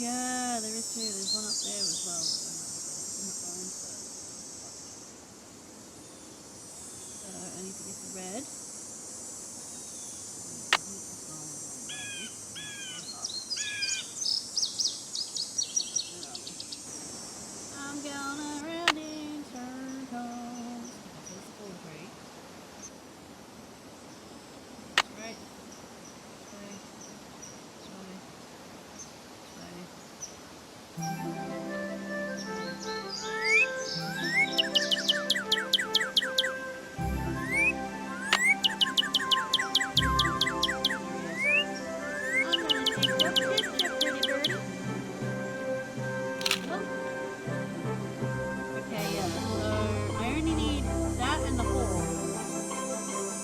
Yeah, there is too. There's one up there as well. So I need to get the red. I'm gonna run in circles. Okay, so it's full tree. That's right. This way. This way. I'm gonna take your picture, pretty birdie. Oh. Okay, yeah. So I only need that and the hole.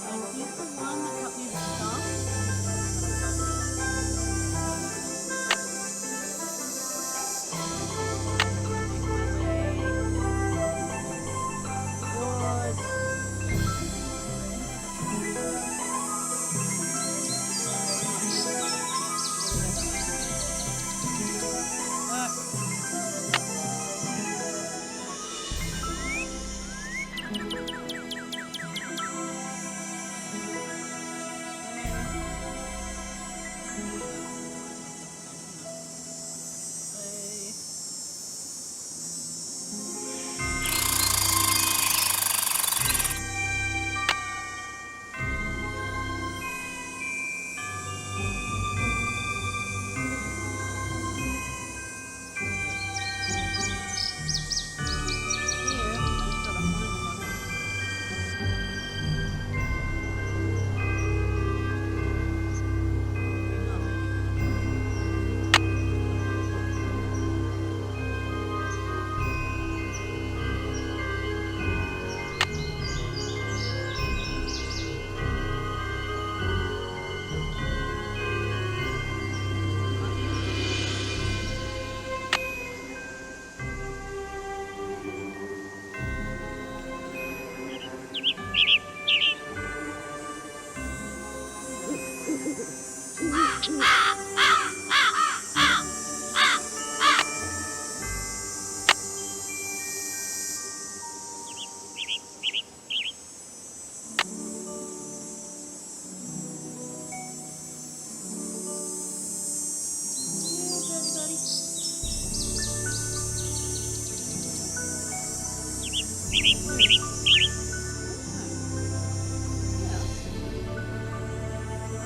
So he's the one that cut me the stump.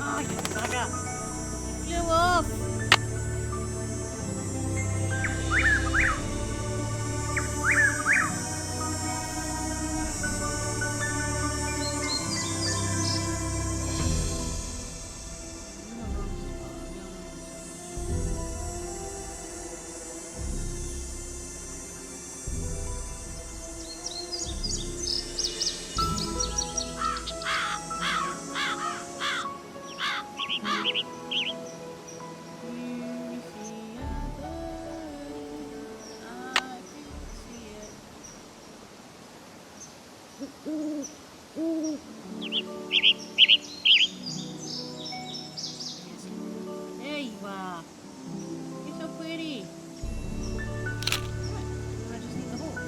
Oh, you bugger! Flew off! There you are. You're so pretty. I just need the hole.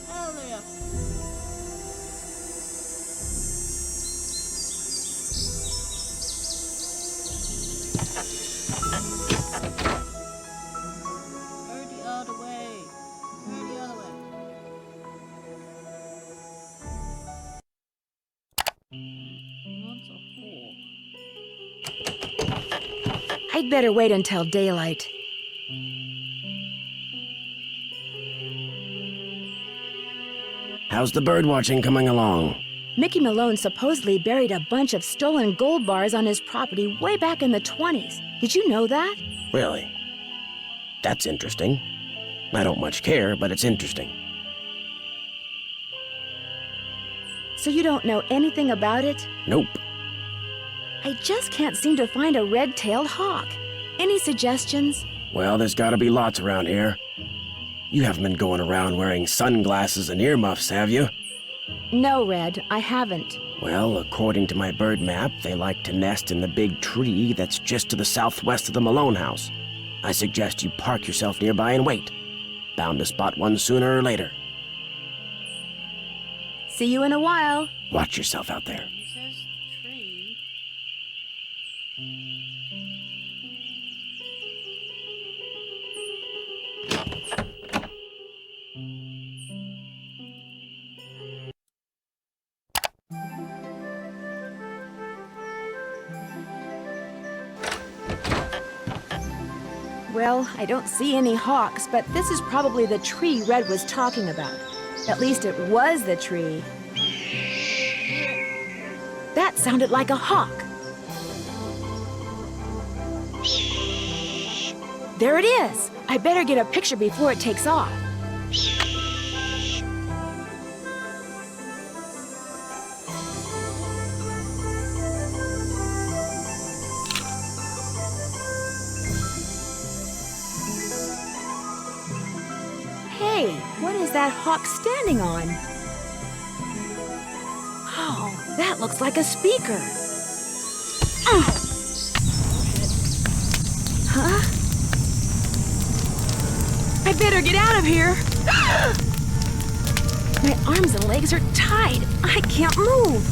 Hallelujah. Go the other way. Go the other way. He wants a hole. I'd better wait until daylight. How's the bird watching coming along? Mickey Malone supposedly buried a bunch of stolen gold bars on his property way back in the 20s. Did you know that? Really? That's interesting. I don't much care, but it's interesting. So you don't know anything about it? Nope. I just can't seem to find a red-tailed hawk. Any suggestions? Well, there's gotta be lots around here. You haven't been going around wearing sunglasses and earmuffs, have you? No, Red, I haven't. Well, according to my bird map, they like to nest in the big tree that's just to the southwest of the Malone house. I suggest you park yourself nearby and wait. Bound to spot one sooner or later. See you in a while. Watch yourself out there. He says tree. Well, I don't see any hawks, but this is probably the tree Red was talking about. At least it was the tree. That sounded like a hawk. There it is. I better get a picture before it takes off. Hey, what is that hawk standing on? Oh, that looks like a speaker. Huh? I better get out of here. My arms and legs are tied. I can't move.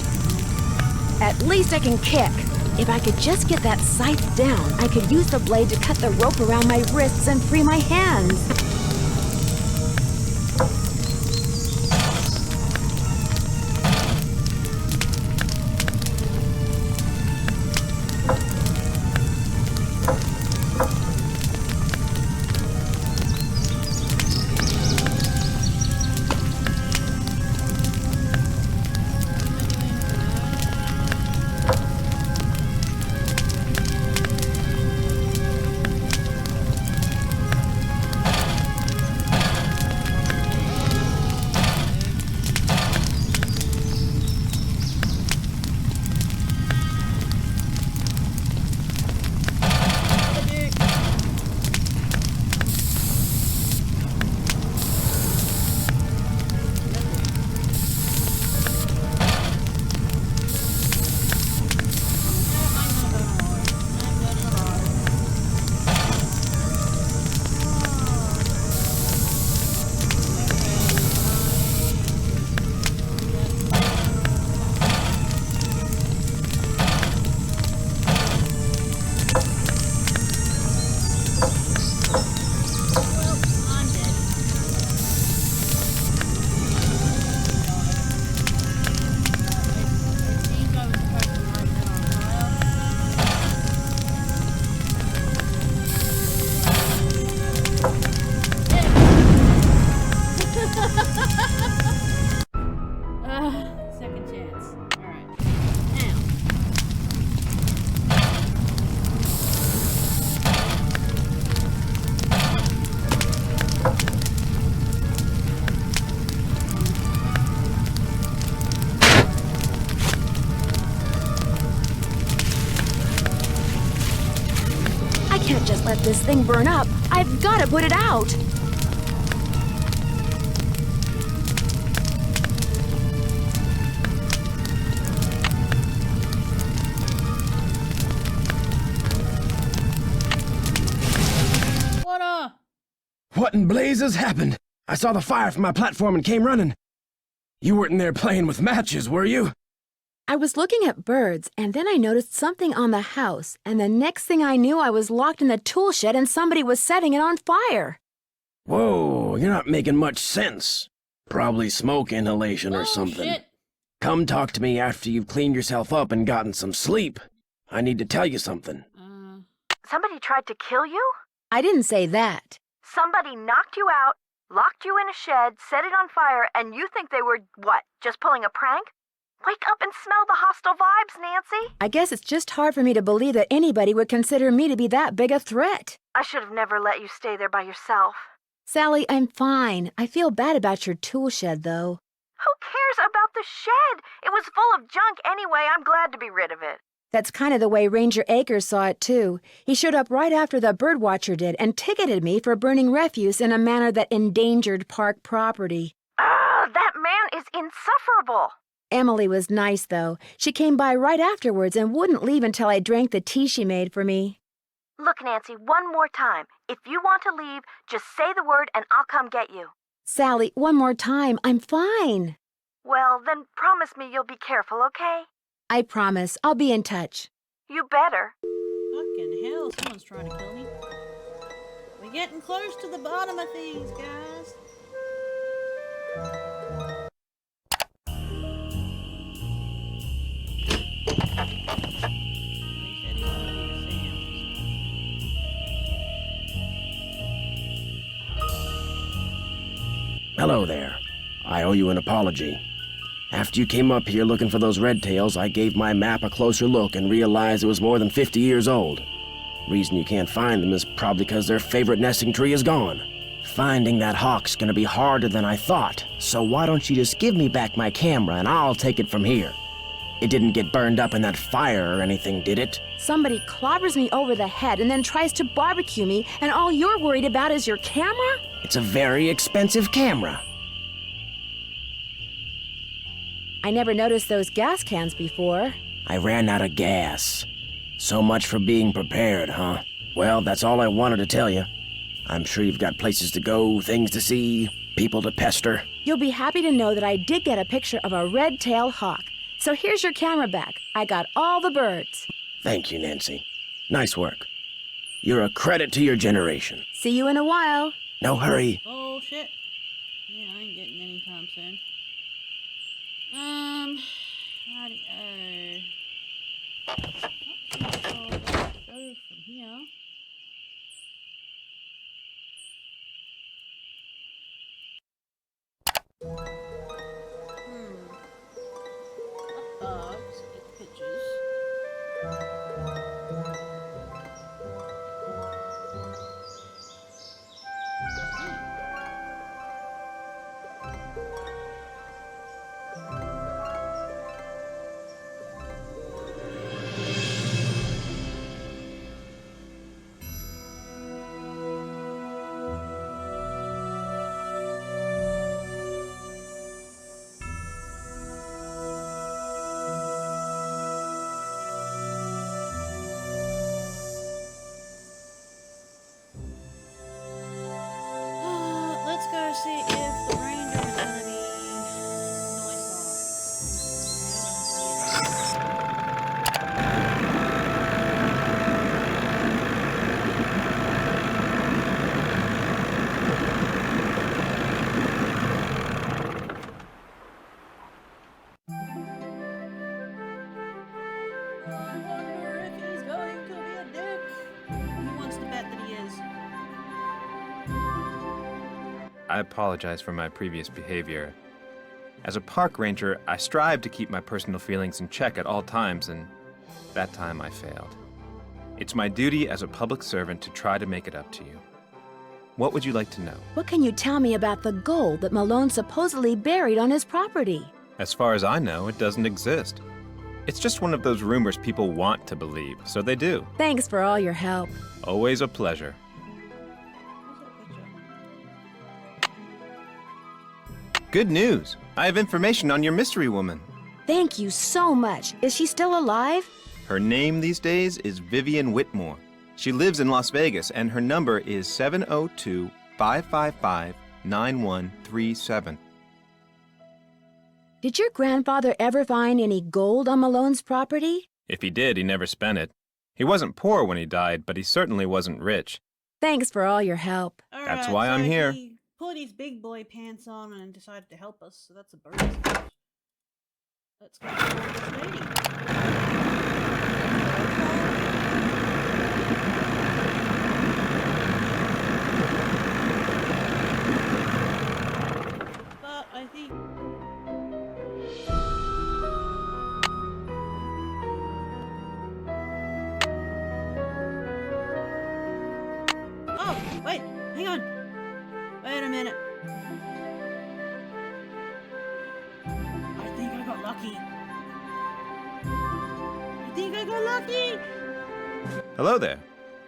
At least I can kick. If I could just get that scythe down, I could use the blade to cut the rope around my wrists and free my hands. Second chance. Alright. Now. I can't just let this thing burn up. I've got to put it out. What in blazes happened? I saw the fire from my platform and came running. You weren't in there playing with matches, were you? I was looking at birds, and then I noticed something on the house, and the next thing I knew, I was locked in the tool shed and somebody was setting it on fire. Whoa, you're not making much sense. Probably smoke inhalation or something. Shit. Come talk to me after you've cleaned yourself up and gotten some sleep. I need to tell you something. Somebody tried to kill you? I didn't say that. Somebody knocked you out, locked you in a shed, set it on fire, and you think they were, what, just pulling a prank? Wake up and smell the hostile vibes, Nancy. I guess it's just hard for me to believe that anybody would consider me to be that big a threat. I should have never let you stay there by yourself. Sally, I'm fine. I feel bad about your tool shed, though. Who cares cares about the shed? It was full of junk anyway. I'm glad to be rid of it. That's kind of the way Ranger Akers saw it, too. He showed up right after the birdwatcher did and ticketed me for burning refuse in a manner that endangered park property. That man is insufferable. Emily was nice, though. She came by right afterwards and wouldn't leave until I drank the tea she made for me. Look, Nancy, one more time. If you want to leave, just say the word and I'll come get you. Sally, one more time. I'm fine. Well, then promise me you'll be careful, okay? I promise. I'll be in touch. You better. Fucking hell, someone's trying to kill me. We're getting close to the bottom of things, guys. Hello there. I owe you an apology. After you came up here looking for those red tails, I gave my map a closer look and realized it was more than 50 years old. Reason you can't find them is probably because their favorite nesting tree is gone. Finding that hawk's gonna be harder than I thought, so why don't you just give me back my camera and I'll take it from here. It didn't get burned up in that fire or anything, did it? Somebody clobbers me over the head and then tries to barbecue me, and all you're worried about is your camera? It's a very expensive camera. I never noticed those gas cans before. I ran out of gas. So much for being prepared, huh? Well, that's all I wanted to tell you. I'm sure you've got places to go, things to see, people to pester. You'll be happy to know that I did get a picture of a red-tailed hawk. So here's your camera back. I got all the birds. Thank you, Nancy. Nice work. You're a credit to your generation. See you in a while. No hurry. Oh, shit. Yeah, I ain't getting any time soon. Not too sure where to go from here. Bugs, get pictures. Let's go see if the ranger is gonna be I wonder if he's going to be a dick. Who wants to bet that he is? I apologize for my previous behavior. As a park ranger, I strive to keep my personal feelings in check at all times, and that time I failed. It's my duty as a public servant to try to make it up to you. What would you like to know? What can you tell me about the gold that Malone supposedly buried on his property? As far as I know, it doesn't exist. It's just one of those rumors people want to believe, so they do. Thanks for all your help. Always a pleasure. Good news! I have information on your mystery woman. Thank you so much. Is she still alive? Her name these days is Vivian Whitmore. She lives in Las Vegas, and her number is 702-555-9137. Did your grandfather ever find any gold on Malone's property? If he did, he never spent it. He wasn't poor when he died, but he certainly wasn't rich. Thanks for all your help. That's why I'm here. He put his big boy pants on and decided to help us, so that's a bird's nest. Let's go to this lady. But I think... Oh, wait, hang on. Wait a minute. lucky? You think I got lucky? Hello there.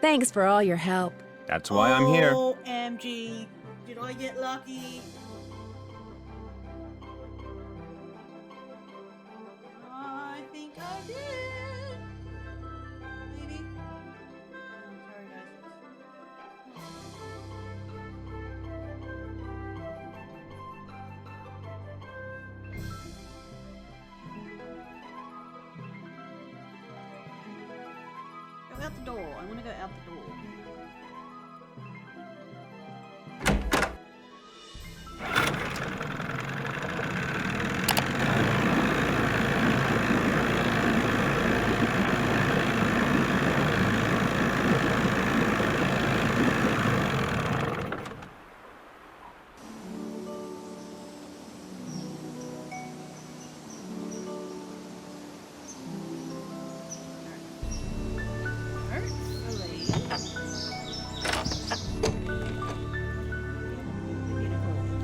Thanks for all your help. That's why I'm here. OMG. Did I get lucky? I think I did. Maybe. Oh, sorry, guys. Go out the door. I want to go out the door.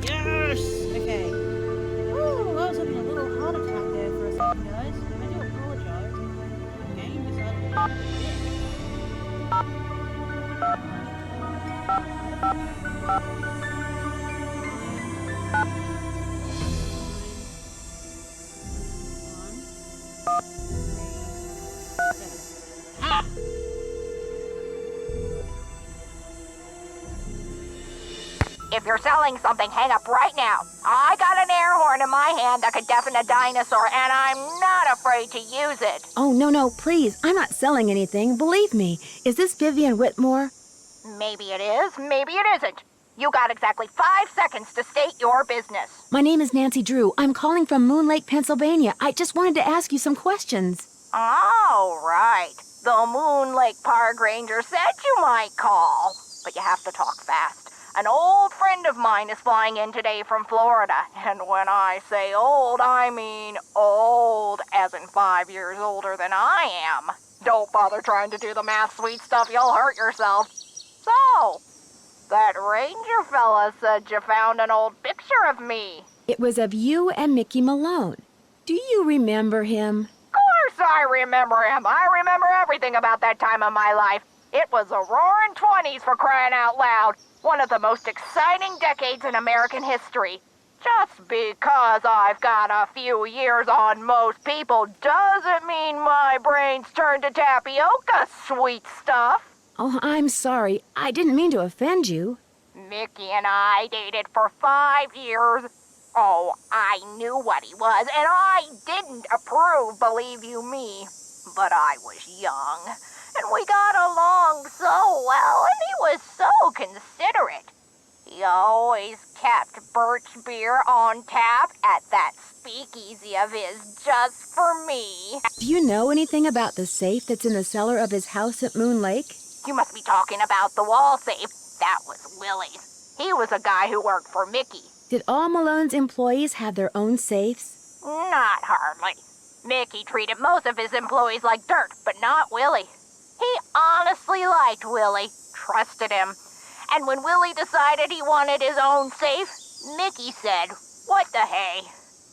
Yes! Okay. Ooh, I was having a little heart attack there for a second, guys. I do apologize. The game decided to Ha! If you're selling something, hang up right now. I got an air horn in my hand that could deafen a dinosaur, and I'm not afraid to use it. Oh, no, please. I'm not selling anything. Believe me. Is this Vivian Whitmore? Maybe it is, maybe it isn't. You got exactly 5 seconds to state your business. My name is Nancy Drew. I'm calling from Moon Lake, Pennsylvania. I just wanted to ask you some questions. Oh, right. The Moon Lake Park Ranger said you might call. But you have to talk fast. An old friend of mine is flying in today from Florida. And when I say old, I mean old, as in 5 years older than I am. Don't bother trying to do the math, sweet stuff. You'll hurt yourself. So, that ranger fella said you found an old picture of me. It was of you and Mickey Malone. Do you remember him? Of course I remember him. I remember everything about that time of my life. It was the roaring 20s, for crying out loud. One of the most exciting decades in American history. Just because I've got a few years on most people doesn't mean my brain's turned to tapioca, sweet stuff. Oh, I'm sorry. I didn't mean to offend you. Mickey and I dated for 5 years. Oh, I knew what he was, and I didn't approve, believe you me. But I was young, and we got along so well, and he was so considerate. He always kept birch beer on tap at that speakeasy of his just for me. Do you know anything about the safe that's in the cellar of his house at Moon Lake? You must be talking about the wall safe. That was Willie's. He was a guy who worked for Mickey. Did all Malone's employees have their own safes? Not hardly. Mickey treated most of his employees like dirt, but not Willie. He honestly liked Willie, trusted him. And when Willie decided he wanted his own safe, Mickey said, "What the hey?"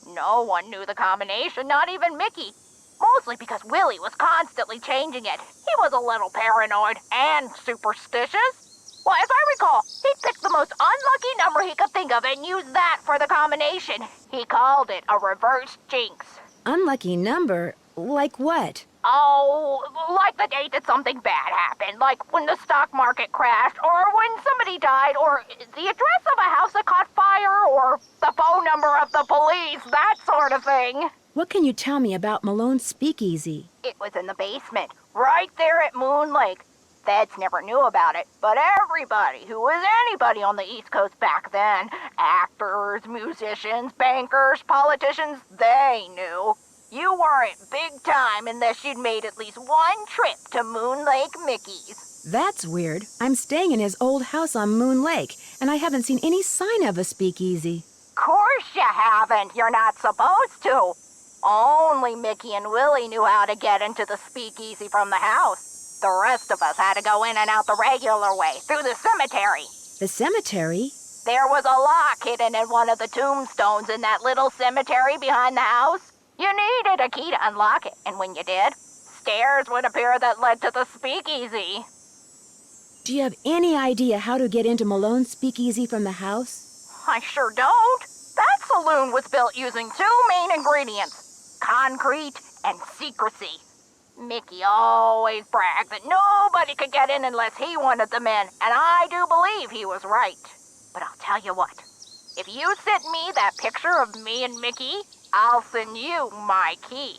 No one knew the combination, not even Mickey. Mostly because Willie was constantly changing it. He was a little paranoid and superstitious. Well, as I recall, he picked the most unlucky number he could think of and used that for the combination. He called it a reverse jinx. Unlucky number? Like what? Oh, like the date that something bad happened, like when the stock market crashed, or when somebody died, or the address of a house that caught fire, or the phone number of the police, that sort of thing. What can you tell me about Malone's speakeasy? It was in the basement, right there at Moon Lake. Feds never knew about it, but everybody who was anybody on the East Coast back then, actors, musicians, bankers, politicians, they knew. You weren't big time unless you'd made at least one trip to Moon Lake Mickey's. That's weird. I'm staying in his old house on Moon Lake, and I haven't seen any sign of a speakeasy. Course you haven't. You're not supposed to. Only Mickey and Willie knew how to get into the speakeasy from the house. The rest of us had to go in and out the regular way, through the cemetery. The cemetery? There was a lock hidden in one of the tombstones in that little cemetery behind the house. You needed a key to unlock it, and when you did, stairs would appear that led to the speakeasy. Do you have any idea how to get into Malone's speakeasy from the house? I sure don't. That saloon was built using two main ingredients, concrete and secrecy. Mickey always bragged that nobody could get in unless he wanted them in, and I do believe he was right. But I'll tell you what, if you send me that picture of me and Mickey, I'll send you my key.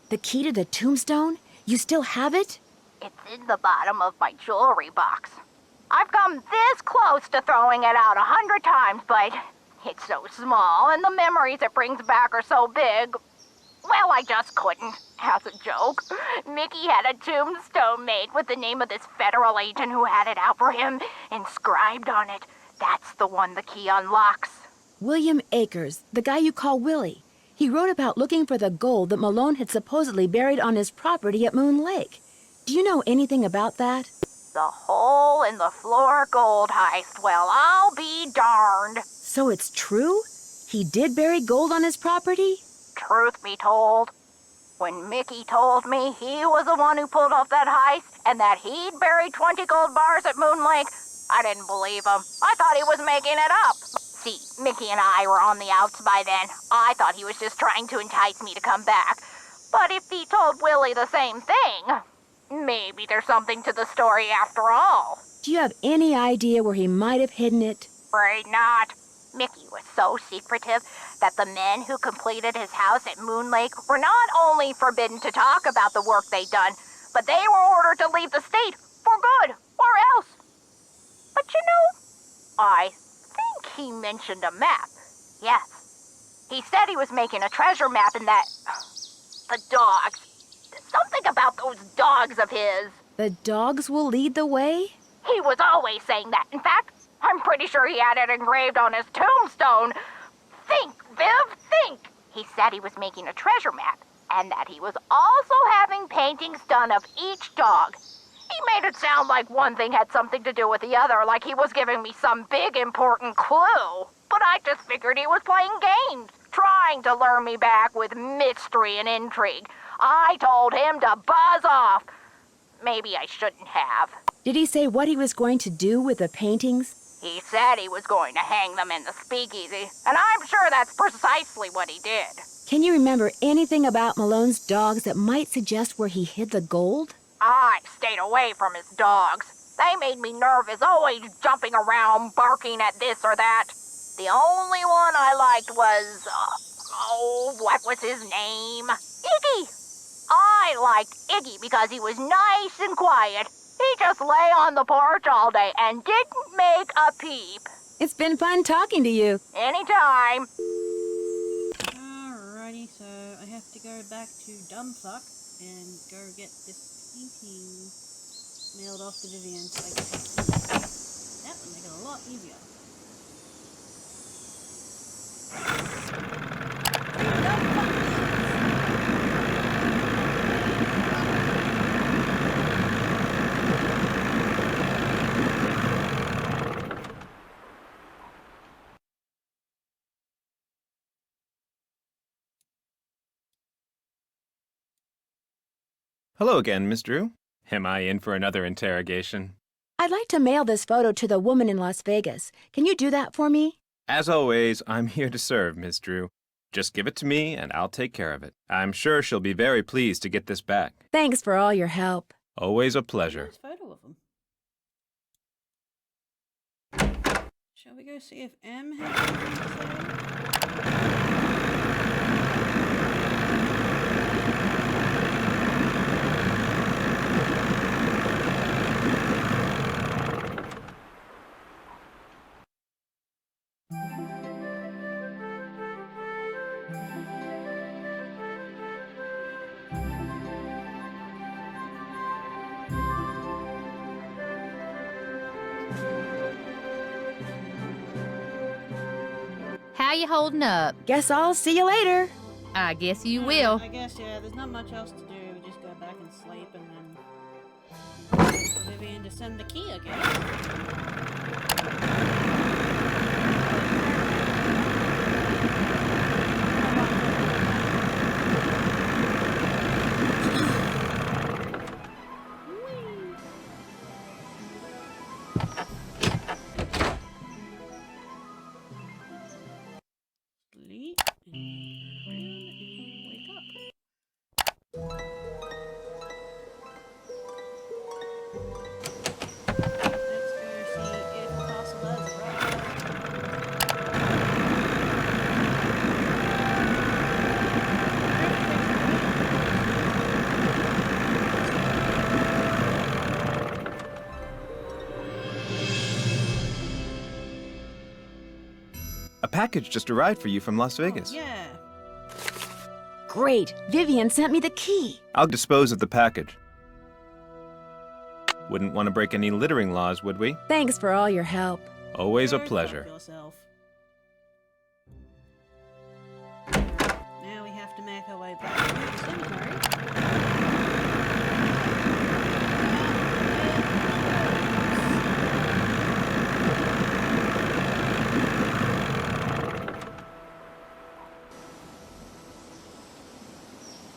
The key to the tombstone? You still have it? It's in the bottom of my jewelry box. I've come this close to throwing it out 100 times, but it's so small and the memories it brings back are so big. Well, I just couldn't. As a joke, Mickey had a tombstone made with the name of this federal agent who had it out for him inscribed on it. That's the one the key unlocks. William Akers, the guy you call Willie. He wrote about looking for the gold that Malone had supposedly buried on his property at Moon Lake. Do you know anything about that? The hole in the floor gold heist. Well, I'll be darned. So it's true? He did bury gold on his property? Truth be told, when Mickey told me he was the one who pulled off that heist and that he'd buried 20 gold bars at Moon Lake, I didn't believe him. I thought he was making it up. See, Mickey and I were on the outs by then. I thought he was just trying to entice me to come back. But if he told Willie the same thing, maybe there's something to the story after all. Do you have any idea where he might have hidden it? Afraid not. Mickey was so secretive that the men who completed his house at Moon Lake were not only forbidden to talk about the work they'd done, but they were ordered to leave the state for good, or else. But you know, I think he mentioned a map. Yes. He said he was making a treasure map and that... the dogs. Something about those dogs of his. The dogs will lead the way? He was always saying that. In fact, I'm pretty sure he had it engraved on his tombstone. Think, Viv, think! He said he was making a treasure map, and that he was also having paintings done of each dog. He made it sound like one thing had something to do with the other, like he was giving me some big important clue. But I just figured he was playing games, trying to lure me back with mystery and intrigue. I told him to buzz off. Maybe I shouldn't have. Did he say what he was going to do with the paintings? He said he was going to hang them in the speakeasy, and I'm sure that's precisely what he did. Can you remember anything about Malone's dogs that might suggest where he hid the gold? I stayed away from his dogs. They made me nervous, always jumping around, barking at this or that. The only one I liked was, what was his name? Iggy. I liked Iggy because he was nice and quiet. He just lay on the porch all day and didn't make a peep. It's been fun talking to you. Anytime. Alrighty, so I have to go back to Dumbfuck and go get this painting mailed off to Vivian so I can take it. That would make it a lot easier. Hello again, Miss Drew. Am I in for another interrogation? I'd like to mail this photo to the woman in Las Vegas. Can you do that for me? As always, I'm here to serve, Miss Drew. Just give it to me and I'll take care of it. I'm sure she'll be very pleased to get this back. Thanks for all your help. Always a pleasure. Nice photo of him. Shall we go see if M has anything to say? How you holding up? Guess I'll see you later. I guess you will. I guess, yeah, there's not much else to do. We just go back and sleep and then wait for Vivian to send the key again. package just arrived for you from Las Vegas. Yeah. Great. Vivian sent me the key. I'll dispose of the package. Wouldn't want to break any littering laws, would we? Thanks for all your help. Always a Go pleasure. fuck yourself. Now we have to make our way back to the cemetery.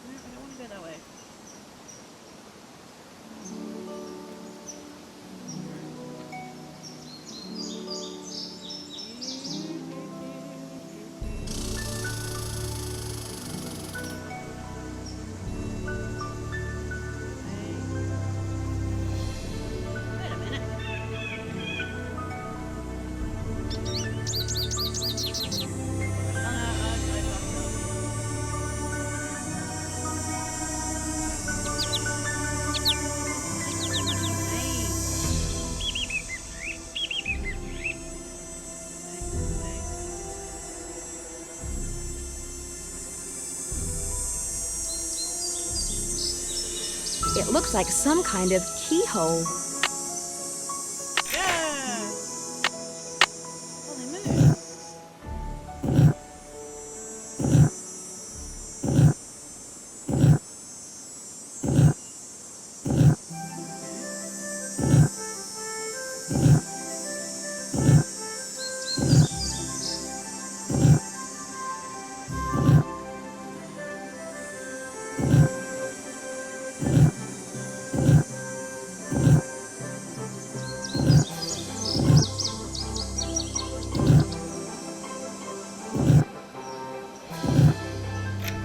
No, I don't want to go that way. Wait a minute. Oh no, I fucked up. It looks like some kind of keyhole. Yeah! Holy moon.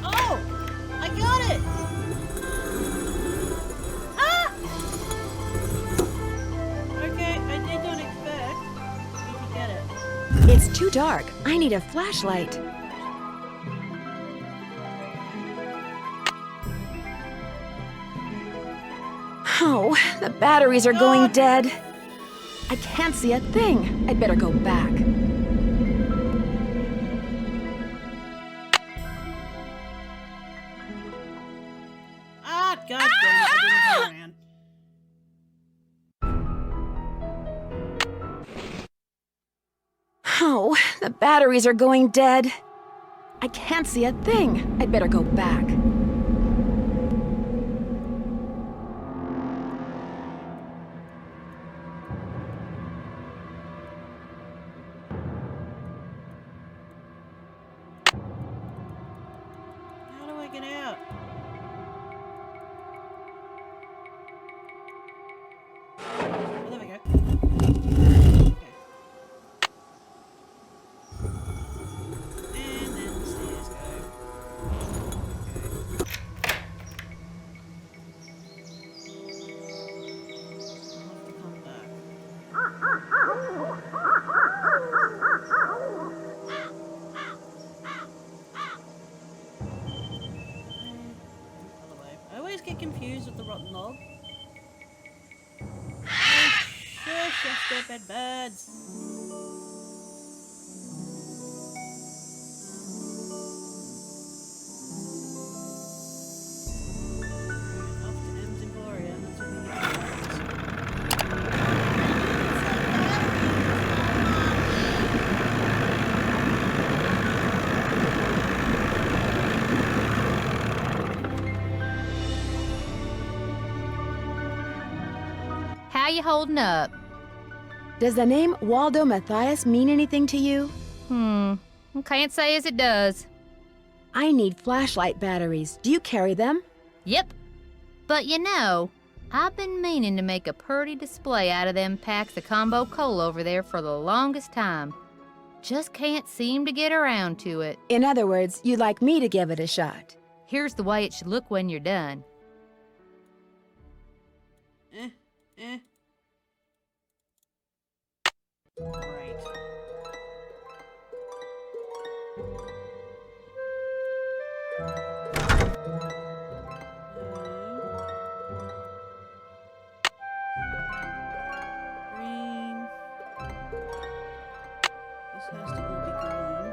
Oh! I got it! Ah! Okay, I did not expect me to get it. It's too dark. I need a flashlight. Oh, the batteries are going dead. I can't see a thing. I'd better go back. Ah, god damn it, I didn't go around. Oh, the batteries are going dead. I can't see a thing. I'd better go back. How do I get out? Oh, there we go. Okay. And then the stairs go. I'll have to come back. Other way. I always get confused with the rotten log. Oh, shush, you stupid birds. Off to M's Emporium. That's what we need to do. How you holding up? Does the name Waldo Matthias mean anything to you? Can't say as it does. I need flashlight batteries. Do you carry them? Yep. But you know, I've been meaning to make a purty display out of them packs of combo coal over there for the longest time. Just can't seem to get around to it. In other words, you'd like me to give it a shot. Here's the way it should look when you're done. Right. Green. This has to all be green.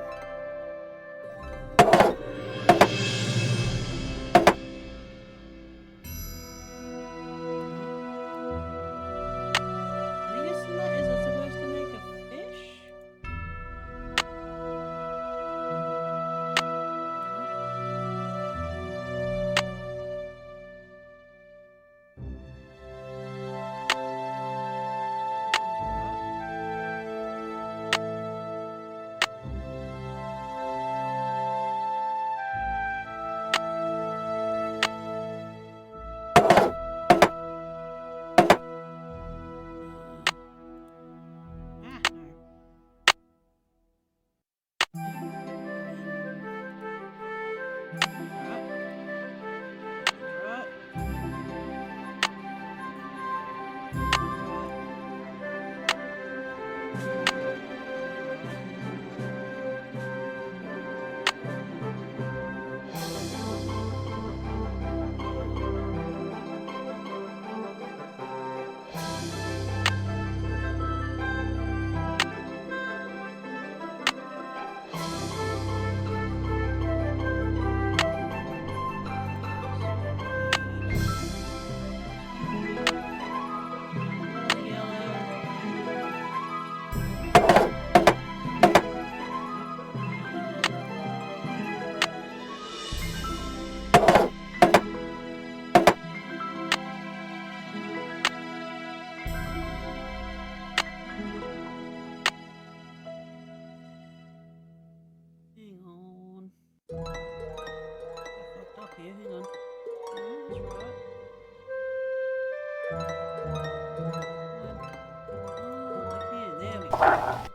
That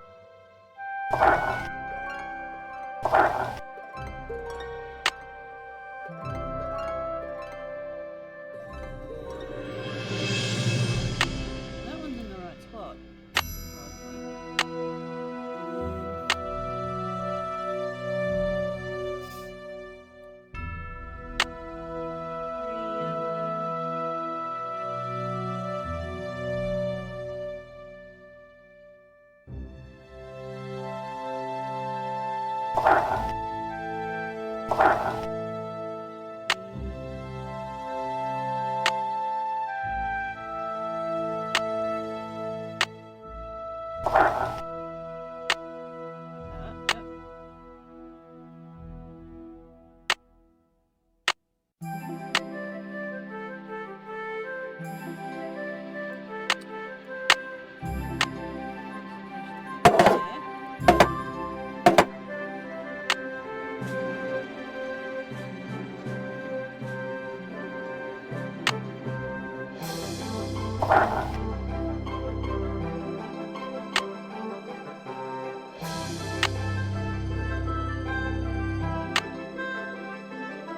one's in the right spot.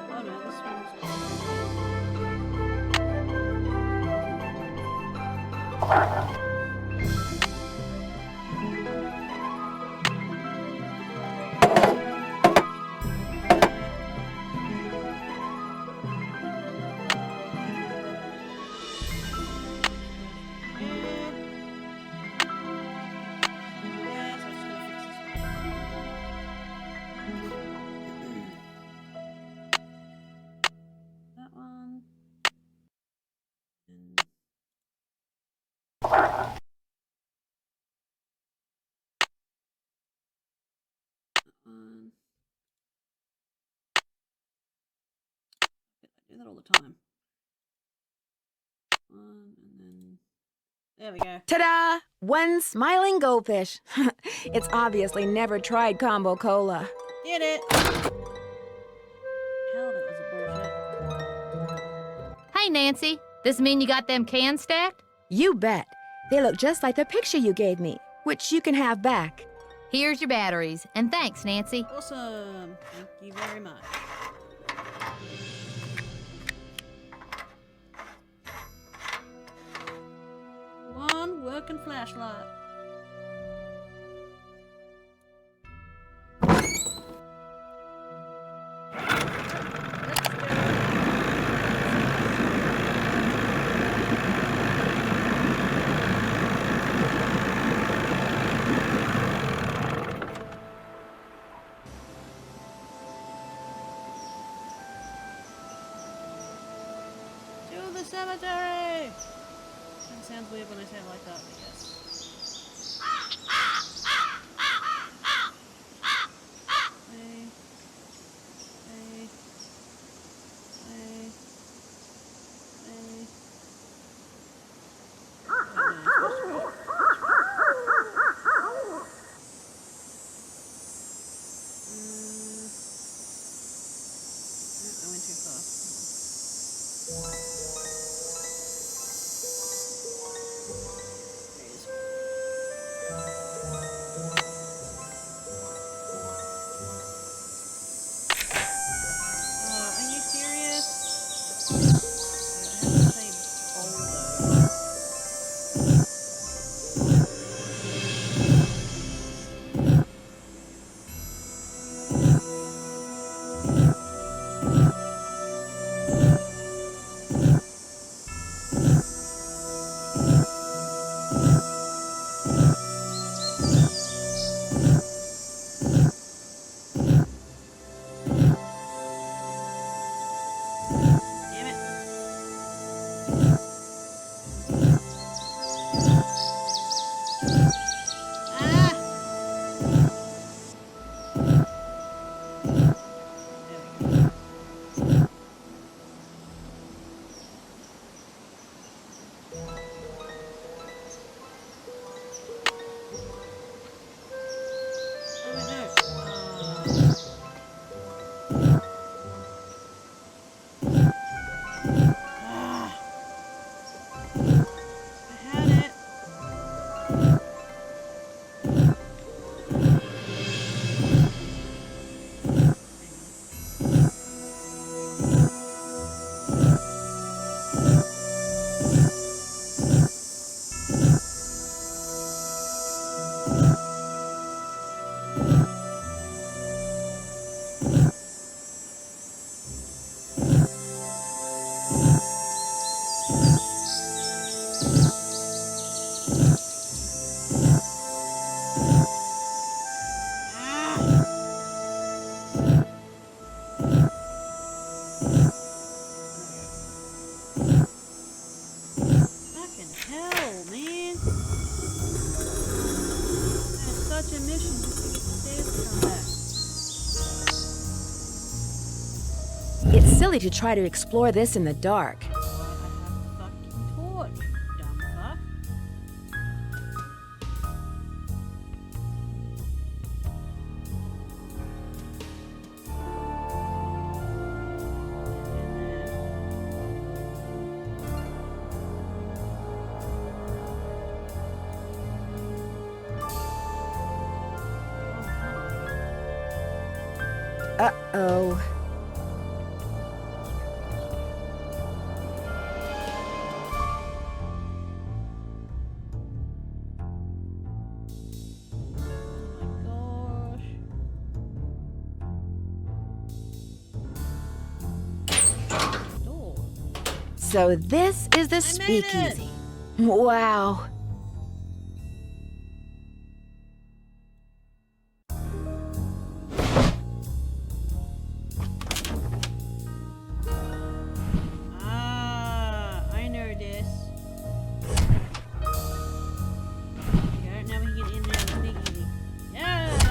Oh no, this one's... That one. And that one. I do that all the time. One, and then... There we go. Ta-da! One smiling goldfish. It's obviously never tried combo cola. Did it! Hell, that was a bullshit. Hey, Nancy, this mean you got them cans stacked? You bet. They look just like the picture you gave me, which you can have back. Here's your batteries, and thanks, Nancy. Awesome. Thank you very much. One working flashlight. To the cemetery! That sounds weird when I say it like that, I guess. Hey. Hey. Hey. Hey. Oh, no, it's supposed to be. I went too far. There it is. Are you serious? I have to say boulder. silly to try to explore this in the dark. I have the fucking torch, dumb fuck. Uh-oh. Oh my gosh. Door. So this is the I made it! speakeasy. Wow. Ah, I know this. Okay, now we can get in there and think easy. Yes!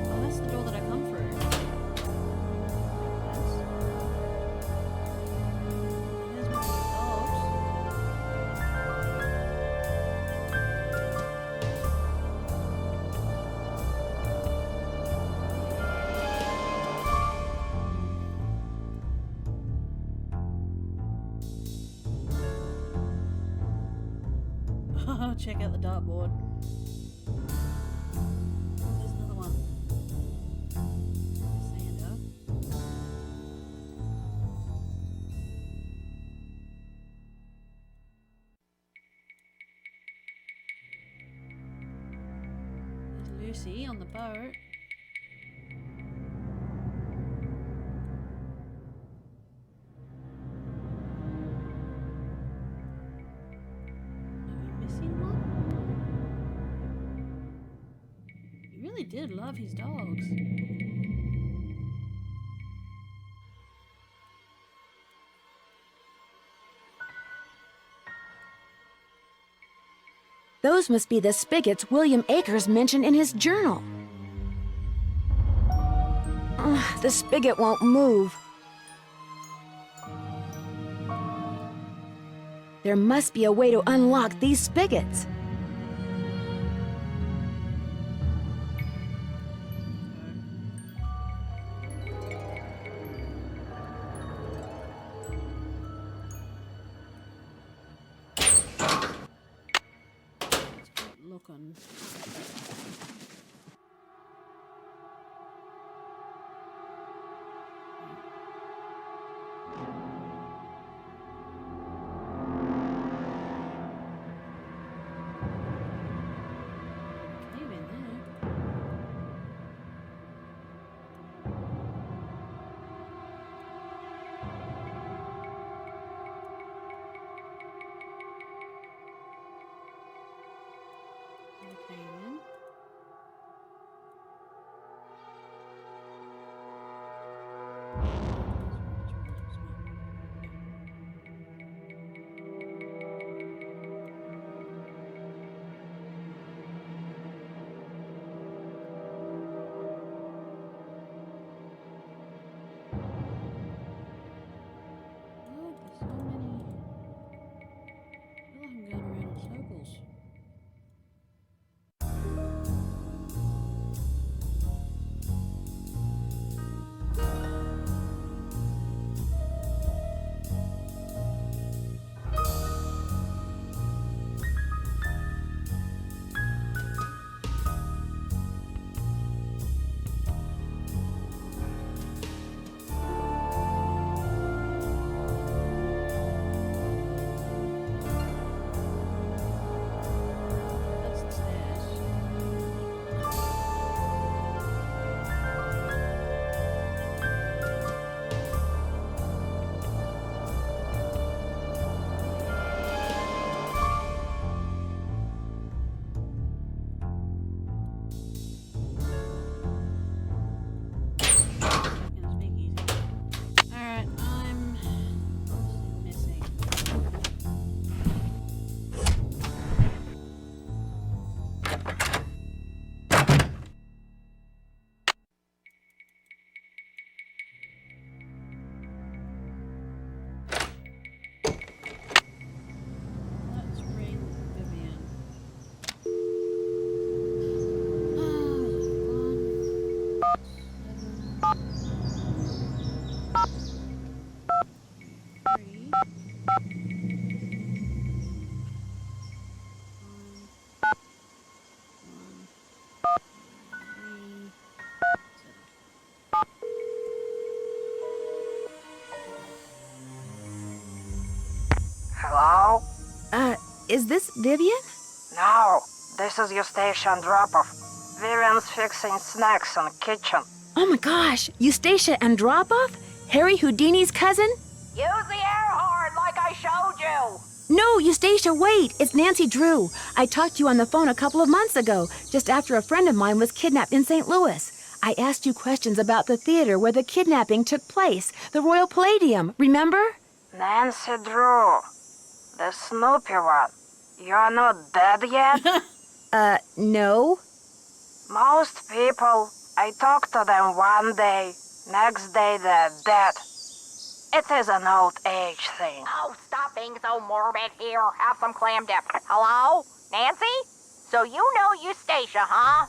Oh, that's the door that I come through. Yes. There's one of the dogs. Check out the dartboard. There's another one. Sander. There's Lucy on the boat. Are we missing one? He really did love his dogs. Those must be the spigots William Akers mentioned in his journal. Ugh, the spigot won't move. There must be a way to unlock these spigots. Looking. Cave in there. Cave in. Oh, there's so many. I feel like I'm going around in circles. is this Vivian? No, this is your station drop-off. Vivian's fixing snacks in the kitchen. Oh my gosh, Eustacia Andropov? Harry Houdini's cousin? Use the air horn like I showed you. No, Eustacia, wait. It's Nancy Drew. I talked to you on the phone a couple of months ago, just after a friend of mine was kidnapped in St. Louis. I asked you questions about the theater where the kidnapping took place, the Royal Palladium, remember? Nancy Drew, the Snoopy one. You're not dead yet? No. Most people, I talk to them one day, next day they're dead. It is an old age thing. Oh, stop being so morbid here. Have some clam dip. Hello? Nancy? So you know Eustacia, huh?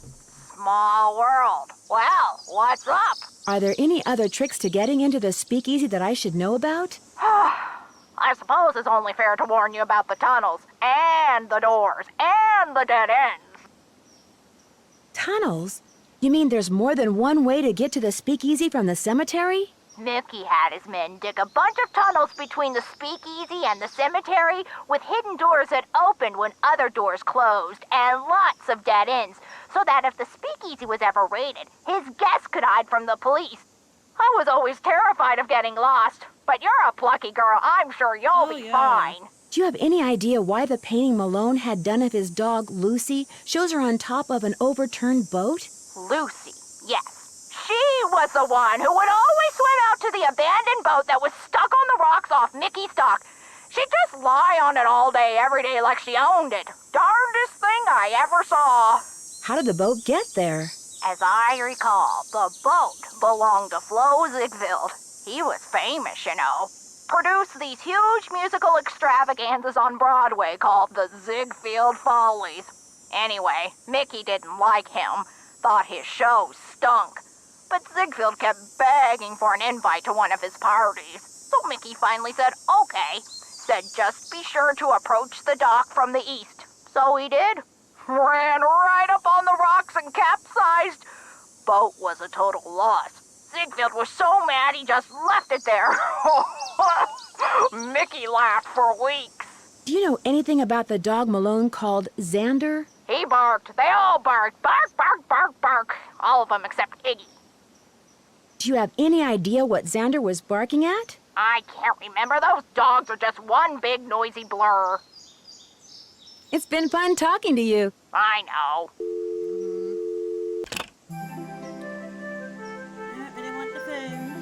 Small world. Well, what's up? Are there any other tricks to getting into the speakeasy that I should know about? I suppose it's only fair to warn you about the tunnels, and the doors, and the dead ends. Tunnels? You mean there's more than one way to get to the speakeasy from the cemetery? Mickey had his men dig a bunch of tunnels between the speakeasy and the cemetery with hidden doors that opened when other doors closed and lots of dead ends so that if the speakeasy was ever raided, his guests could hide from the police. I was always terrified of getting lost, but you're a plucky girl. I'm sure you'll be fine. Do you have any idea why the painting Malone had done of his dog, Lucy, shows her on top of an overturned boat? Lucy, yes. She was the one who would always swim out to the abandoned boat that was stuck on the rocks off Mickey's dock. She'd just lie on it all day, every day like she owned it. Darndest thing I ever saw. How did the boat get there? As I recall, the boat belonged to Flo Ziegfeld. He was famous, you know. Produced these huge musical extravaganzas on Broadway called the Ziegfeld Follies. Anyway, Mickey didn't like him. Thought his show stunk. But Ziegfeld kept begging for an invite to one of his parties. So Mickey finally said, okay. Said just be sure to approach the dock from the east. So he did. Ran right up on the rocks and capsized. Boat was a total loss. Ziegfeld was so mad he just left it there. Mickey laughed for weeks. Do you know anything about the dog Malone called Xander? He barked. They all barked. Bark, bark, bark, bark. All of them except Iggy. Do you have any idea what Xander was barking at? I can't remember. Those dogs are just one big noisy blur. It's been fun talking to you. I know. I don't want the phone.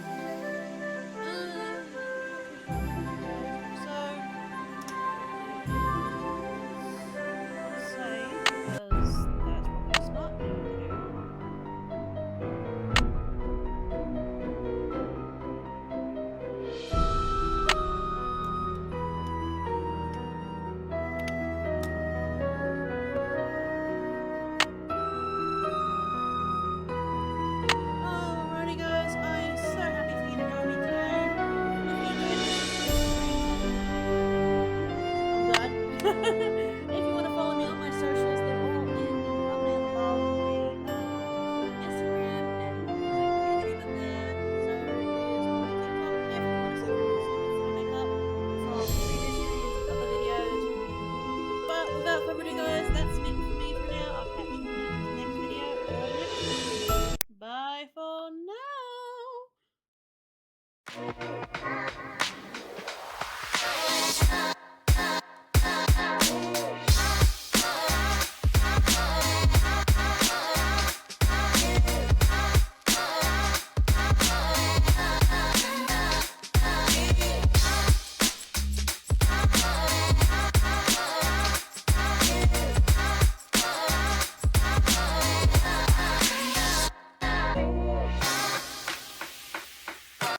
Because that's probably a smart thing to do. Alrighty guys, I'm so happy for you to join me today. If you enjoyed this, I'm glad.